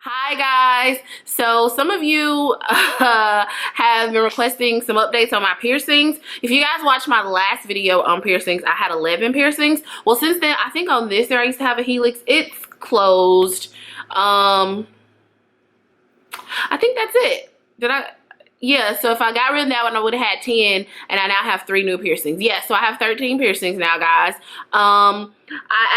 Hi guys, so some of you have been requesting some updates on my piercings. If you guys watched my last video on piercings, I had 11 piercings. Well, since then, I think on this there I used to have a Helix. It's closed. I think that's it. Yeah, so if I got rid of that one, I would have had 10, and I now have 3 new piercings. Yeah, so I have 13 piercings now, guys. I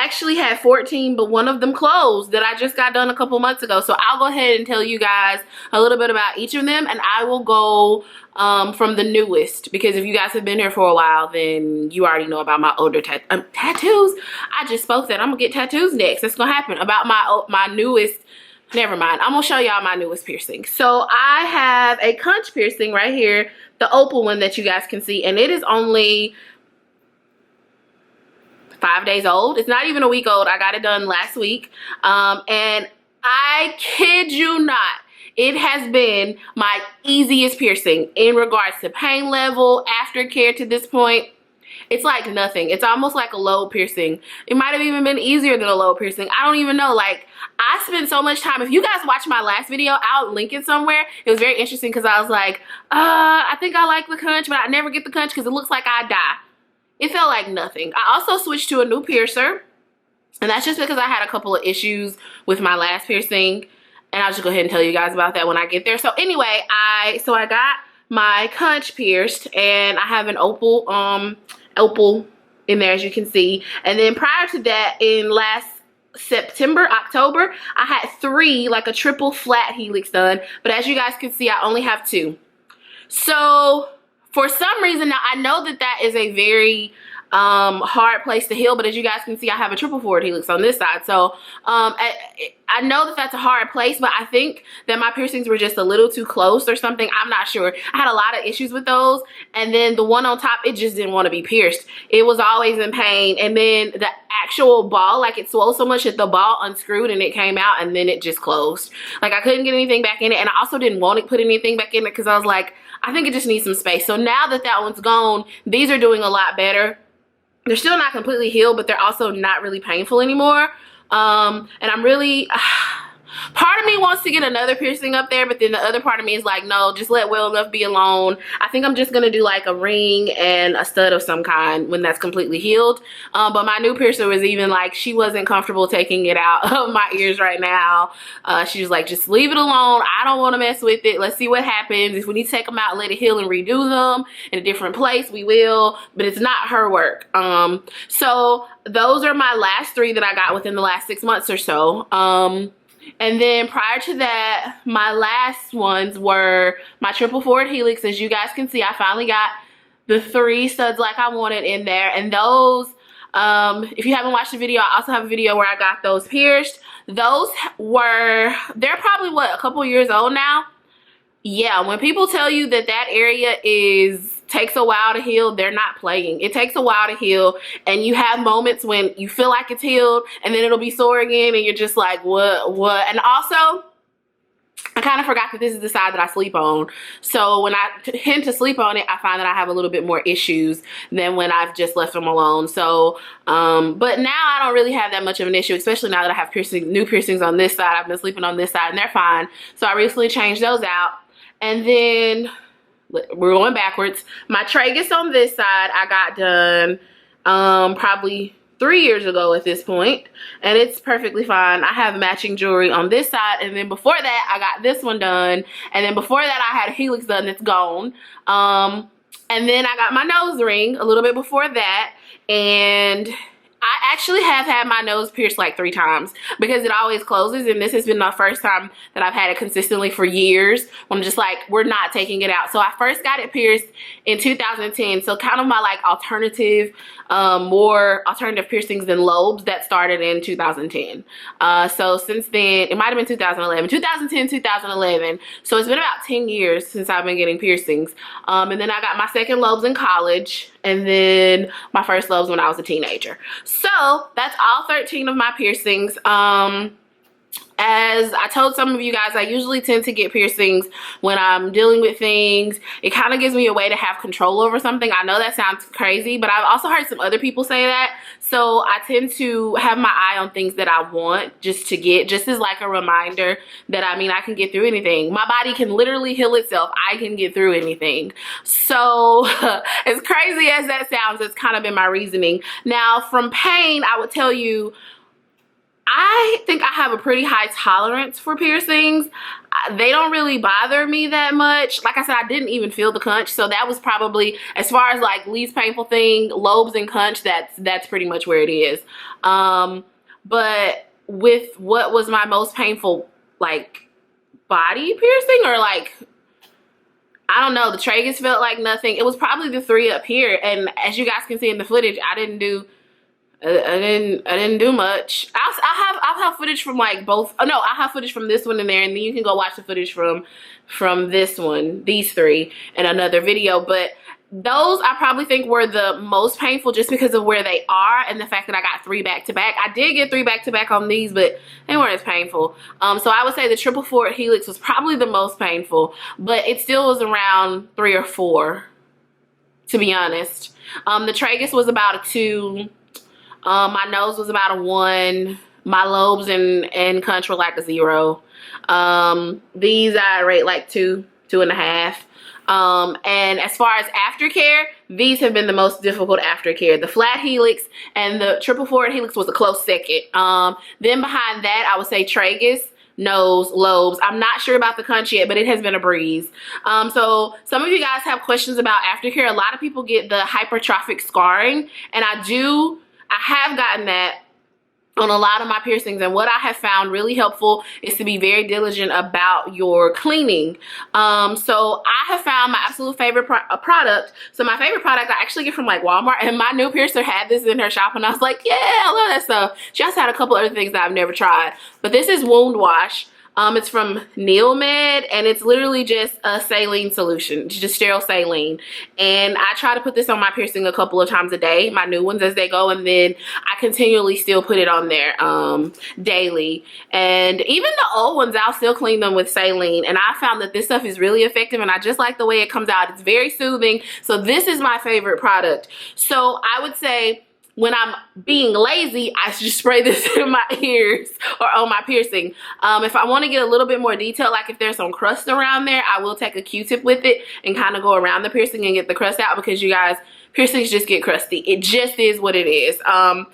actually had 14, but one of them closed that I just got done a couple months ago. So I'll go ahead and tell you guys a little bit about each of them, and I will go from the newest, because if you guys have been here for a while, then you already know about my older tattoos. I just spoke that I'm gonna get tattoos next. That's gonna happen. About my newest. Never mind. I'm gonna show y'all my newest piercing. So I have a Conch piercing right here, the opal one that you guys can see, and it is only 5 days old. It's not even a week old. I got it done last week. And I kid you not, it has been my easiest piercing in regards to pain level, aftercare to this point. It's like nothing. It's almost like a lobe piercing. It might have even been easier than a lobe piercing. I don't even know. Like, I spent so much time. If you guys watch my last video, I'll link it somewhere. It was very interesting because I was like, I think I like the Conch, but I never get the Conch because it looks like I die. It felt like nothing. I also switched to a new piercer, and that's just because I had a couple of issues with my last piercing, and I'll just go ahead and tell you guys about that when I get there. So anyway, I got my Conch pierced, and I have an opal in there, as you can see. And then prior to that, in last September, October, I had 3, like a triple flat Helix done, but as you guys can see, I only have 2. So for some reason, now I know that that is a very hard place to heal, but as you guys can see, I have a triple forward Helix on this side. So I know that that's a hard place, but I think that my piercings were just a little too close or something. I'm not sure. I had a lot of issues with those, and then the one on top, it just didn't want to be pierced. It was always in pain, and then the actual ball, like, it swelled so much that the ball unscrewed and it came out, and then it just closed. Like, I couldn't get anything back in it, and I also didn't want to put anything back in it because I was like, I think it just needs some space. So now that that one's gone, these are doing a lot better. They're still not completely healed, but they're also not really painful anymore. And I'm really, part of me wants to get another piercing up there, but then the other part of me is like, no, just let well enough be alone. I think I'm just gonna do like a ring and a stud of some kind when that's completely healed. But my new piercer was even like, she wasn't comfortable taking it out of my ears right now. She was like, just leave it alone. I don't want to mess with it. Let's see what happens. If we need to take them out, let it heal and redo them in a different place, we will, but it's not her work. So those are my last 3 that I got within the last 6 months or so. And then prior to that, my last ones were my triple forward Helix. As you guys can see, I finally got the 3 studs like I wanted in there. And those, if you haven't watched the video, I also have a video where I got those pierced. Those were, they're probably, what, a couple years old now? Yeah, when people tell you that that area takes a while to heal, they're not playing. It takes a while to heal, and you have moments when you feel like it's healed, and then it'll be sore again, and you're just like, what? And also, I kind of forgot that this is the side that I sleep on. So when I tend to sleep on it, I find that I have a little bit more issues than when I've just left them alone. So, but now I don't really have that much of an issue, especially now that I have new piercings on this side. I've been sleeping on this side, and they're fine. So I recently changed those out. And then we're going backwards. My tragus on this side, I got done probably 3 years ago at this point, and it's perfectly fine. I have matching jewelry on this side, and then before that, I got this one done, and then before that, I had a Helix done that's gone. And then I got my nose ring a little bit before that, and I actually have had my nose pierced like 3 times because it always closes, and this has been the first time that I've had it consistently for years. I'm just like, we're not taking it out. So I first got it pierced in 2010. So kind of my like alternative, more alternative piercings than lobes that started in 2010. So since then, it might have been 2011, 2010, 2011. So it's been about 10 years since I've been getting piercings. And then I got my second lobes in college, and then my first lobes when I was a teenager. So that's all 13 of my piercings. As I told some of you guys, I usually tend to get piercings when I'm dealing with things. It kind of gives me a way to have control over something. I know that sounds crazy, but I've also heard some other people say that. So I tend to have my eye on things that I want just to get, just as like a reminder that, I mean, I can get through anything. My body can literally heal itself. I can get through anything. So as crazy as that sounds, it's kind of been my reasoning. Now, from pain, I would tell you, I think I have a pretty high tolerance for piercings. They don't really bother me that much. Like I said, I didn't even feel the conch, so that was probably, as far as like least painful thing, lobes and conch, that's pretty much where it is. But with what was my most painful, like, body piercing, or like, I don't know, the tragus felt like nothing. It was probably the 3 up here, and as you guys can see in the footage, I didn't do much. I'll have footage from like both. Oh no, I'll have footage from this one in there, and then you can go watch the footage from this one, these 3, in another video. But those I probably think were the most painful just because of where they are and the fact that I got 3 back to back. I did get 3 back to back on these, but they weren't as painful. So I would say the 444 Helix was probably the most painful, but it still was around 3 or 4, to be honest. The tragus was about a 2. My nose was about a 1. My lobes and conch were like a 0. These I rate like 2, 2.5. And as far as aftercare, these have been the most difficult aftercare. The flat helix and the 444 Helix was a close second. Then behind that, I would say tragus, nose, lobes. I'm not sure about the conch yet, but it has been a breeze. So some of you guys have questions about aftercare. A lot of people get the hypertrophic scarring, and I have gotten that on a lot of my piercings, and what I have found really helpful is to be very diligent about your cleaning. So I have found my absolute favorite product. So my favorite product I actually get from like Walmart, and my new piercer had this in her shop, and I was like, yeah, I love that stuff. She also had a couple other things that I've never tried, but this is Wound Wash. It's from Neomed, and it's literally just a saline solution. It's just sterile saline. And I try to put this on my piercing a couple of times a day, my new ones as they go, and then I continually still put it on there daily. And even the old ones, I'll still clean them with saline. And I found that this stuff is really effective, and I just like the way it comes out. It's very soothing. So this is my favorite product. So I would say, when I'm being lazy, I just spray this in my ears or on my piercing. If I want to get a little bit more detail, like if there's some crust around there, I will take a Q-tip with it and kind of go around the piercing and get the crust out, because you guys, piercings just get crusty. It just is what it is. And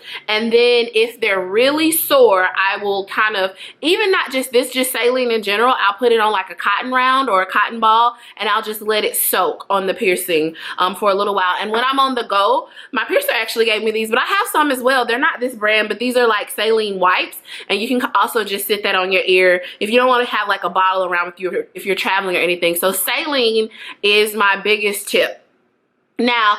then if they're really sore, I will kind of, even not just this, just saline in general, I'll put it on like a cotton round or a cotton ball, and I'll just let it soak on the piercing for a little while. And when I'm on the go, my piercer actually gave me these, but I have some as well. They're not this brand, but these are like saline wipes, and you can also just sit that on your ear if you don't want to have like a bottle around with you if you're traveling or anything. So saline is my biggest tip. Now,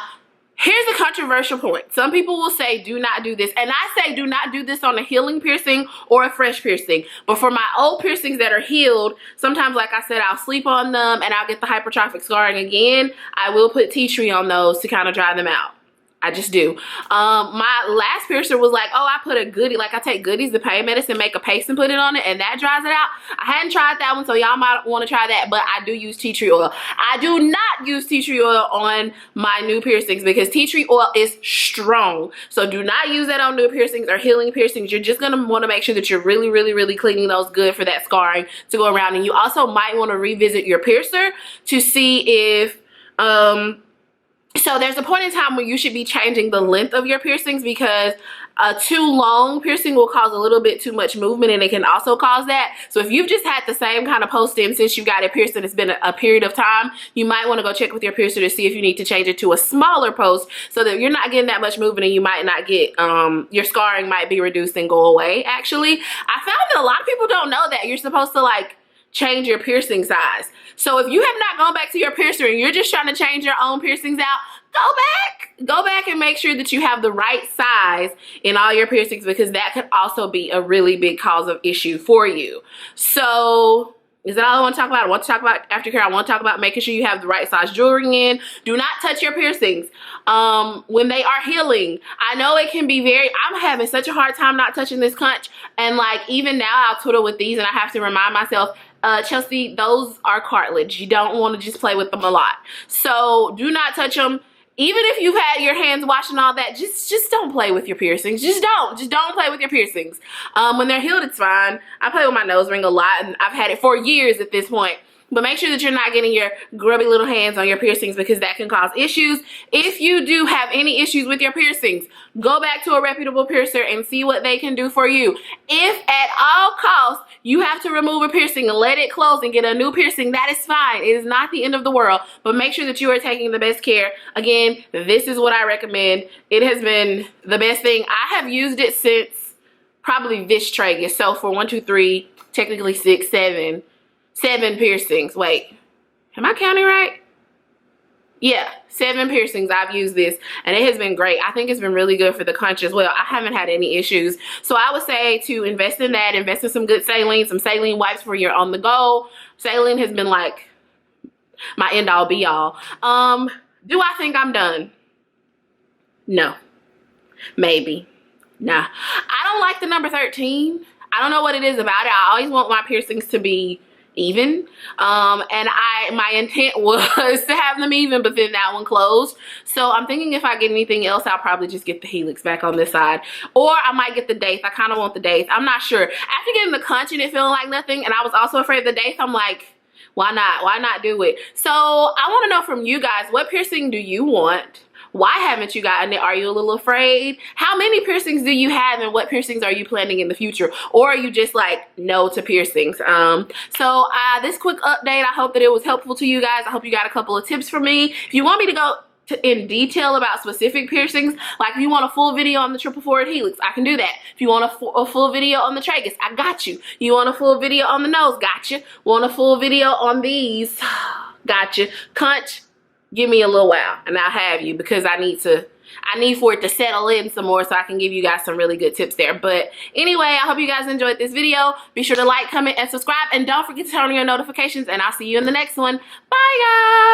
here's a controversial point. Some people will say do not do this, and I say do not do this on a healing piercing or a fresh piercing. But for my old piercings that are healed, sometimes, like I said, I'll sleep on them and I'll get the hypertrophic scarring again. I will put tea tree on those to kind of dry them out. I just do. My last piercer was like, oh, I put a goodie, like I take goodies, the pain medicine, make a paste and put it on it, and that dries it out. I hadn't tried that one, so y'all might want to try that, but I do use tea tree oil. I do not use tea tree oil on my new piercings because tea tree oil is strong. So do not use that on new piercings or healing piercings. You're just going to want to make sure that you're really, really, really cleaning those good for that scarring to go around. And you also might want to revisit your piercer to see if, so there's a point in time where you should be changing the length of your piercings, because a too long piercing will cause a little bit too much movement, and it can also cause that. So if you've just had the same kind of post-stem since you got it pierced and it's been a period of time, you might want to go check with your piercer to see if you need to change it to a smaller post so that you're not getting that much movement, and you might not get, your scarring might be reduced and go away. Actually, I found that a lot of people don't know that you're supposed to like change your piercing size. So if you have not gone back to your piercer and you're just trying to change your own piercings out, go back and make sure that you have the right size in all your piercings, because that could also be a really big cause of issue for you. So Is that all I want to talk about? I want to talk about aftercare. I want to talk about making sure you have the right size jewelry in. Do not touch your piercings when they are healing. I know it can be I'm having such a hard time not touching this Conch. And like even now I'll twiddle with these and I have to remind myself, Chelsea, those are cartilage. You don't want to just play with them a lot. So do not touch them. Even if you've had your hands washed and all that, just don't play with your piercings. Just don't play with your piercings. When they're healed, it's fine. I play with my nose ring a lot, and I've had it for years at this point. But make sure that you're not getting your grubby little hands on your piercings because that can cause issues. If you do have any issues with your piercings, go back to a reputable piercer and see what they can do for you. If at all costs you have to remove a piercing and let it close and get a new piercing, that is fine. It is not the end of the world, but make sure that you are taking the best care. Again, this is what I recommend. It has been the best thing. I have used it since probably this Tragus. So for 1, 2, 3, technically 6, 7 piercings. Wait, am I counting right? Yeah, 7 piercings. I've used this and it has been great. I think it's been really good for the Conch as well. I haven't had any issues. So I would say to invest in that, invest in some good saline, some saline wipes for you're on the go. Saline has been like my end all be all. Do I think I'm done? No. Maybe. Nah. I don't like the number 13. I don't know what it is about it. I always want my piercings to be even, and my intent was to have them even, but then that one closed. So I'm thinking if I get anything else, I'll probably just get the Helix back on this side, or I might get the Daith. I kind of want the Daith. I'm not sure. After getting the Conch and it feeling like nothing, and I was also afraid of the Daith, I'm like, why not? Why not do it? So I want to know from you guys, what piercing do you want? Why haven't you gotten it? Are you a little afraid? How many piercings do you have, and what piercings are you planning in the future? Or are you just like no to piercings? So this quick update, I hope that it was helpful to you guys. I hope you got a couple of tips from me. If you want me to go in detail about specific piercings, like if you want a full video on the 444 Helix, I can do that. If you want a full video on the Tragus, I got you. You want a full video on the nose, got you. Want a full video on these, got you. Conch, give me a little while and I'll have you, because I need for it to settle in some more so I can give you guys some really good tips there. But anyway, I hope you guys enjoyed this video. Be sure to like, comment, and subscribe, and don't forget to turn on your notifications, and I'll see you in the next one. Bye guys.